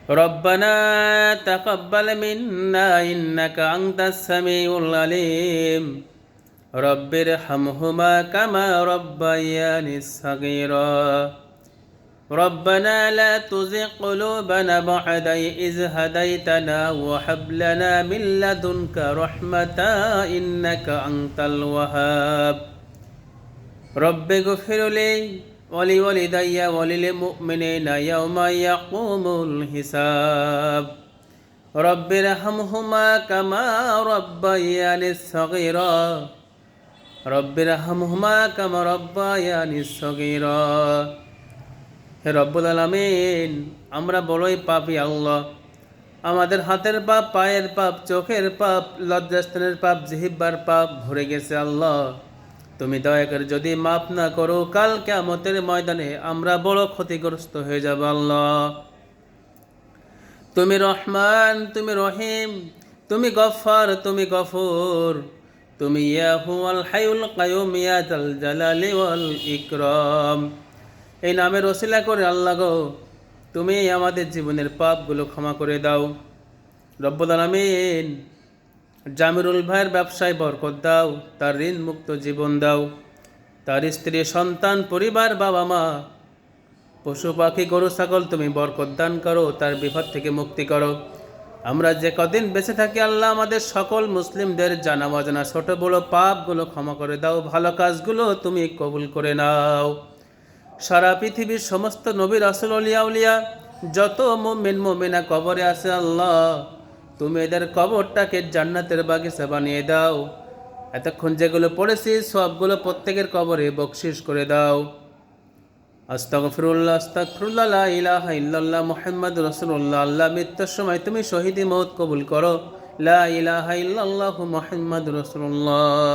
ربنا تقبل منا إنك أنت السميع العليم رب ارحمهما كما ربياني صغيرا ربنا لا تزغ قلوبنا بعد إذ هديتنا وهب لنا من لدنك رحمة إنك أنت الوهاب رب اغفر لي ولوالدي وللمؤمنين يوم يقوم الحساب رب ارحمهما كما ربياني صغيرا رب ارحمهما كما ربياني صغيرا হে রব্বুল আলামিন, আমরা বড়ই পাপী আল্লাহ। আমাদের হাতের পাপ, পায়ের পাপ, চোখের পাপ, লজ্জাস্থানের পাপ, জিহ্বার পাপ ভরে গেছে আল্লাহ। তুমি দয়া করে যদি মাফ না করো, কাল কিয়ামতের ময়দানে আমরা বড় ক্ষতিগ্রস্ত হয়ে যাব আল্লাহ। তুমি রহমান, তুমি রহিম, তুমি গফফার, তুমি গফুর, তুমি ইয়াহু আল হাইউল কাইয়ুম ইয়া জাল জালালি ওয়াল ইকরাম। এই নামের ওসিলা করে আল্লাহ গো, তুমি আমাদের জীবনের পাপগুলো ক্ষমা করে দাও। রব্বুল আলামিন, জামিরুল ভাইয়ের ব্যবসায় বরকত দাও, তার ঋণ মুক্ত জীবন দাও, তার স্ত্রী, সন্তান, পরিবার, বাবা মা, পশু পাখি, গরু ছাগল তুমি বরকত দান করো, তার বিপদ থেকে মুক্তি করো। আমরা যে কদিন বেঁচে থাকি আল্লাহ, আমাদের সকল মুসলিমদের জানা অজানা ছোট বড় পাপগুলো ক্ষমা করে দাও, ভালো কাজগুলো তুমি কবুল করে নাও। সারা পৃথিবীর সমস্ত নবী রাসূল আউলিয়া উলিয়া যত মুমিন মুমিনা কবরে আছে আল্লাহ, তুমি এদের কবরটাকে জান্নাতের বাগিচা বানিয়ে দাও। এতক্ষণ যেগুলো পড়েছি সবগুলো প্রত্যেকের কবরে বকশিশ করে দাও। আস্তাগফিরুল্লাহ আস্তাগফিরুল্লাহ লা ইলাহা ইল্লাল্লাহ মুহাম্মাদুর রাসূলুল্লাহ। আল্লাহ, মৃত্যুর সময় তুমি শহীদি মওত কবুল করো। লা ইলাহা ইল্লাল্লাহু মুহাম্মাদুর রাসূলুল্লাহ।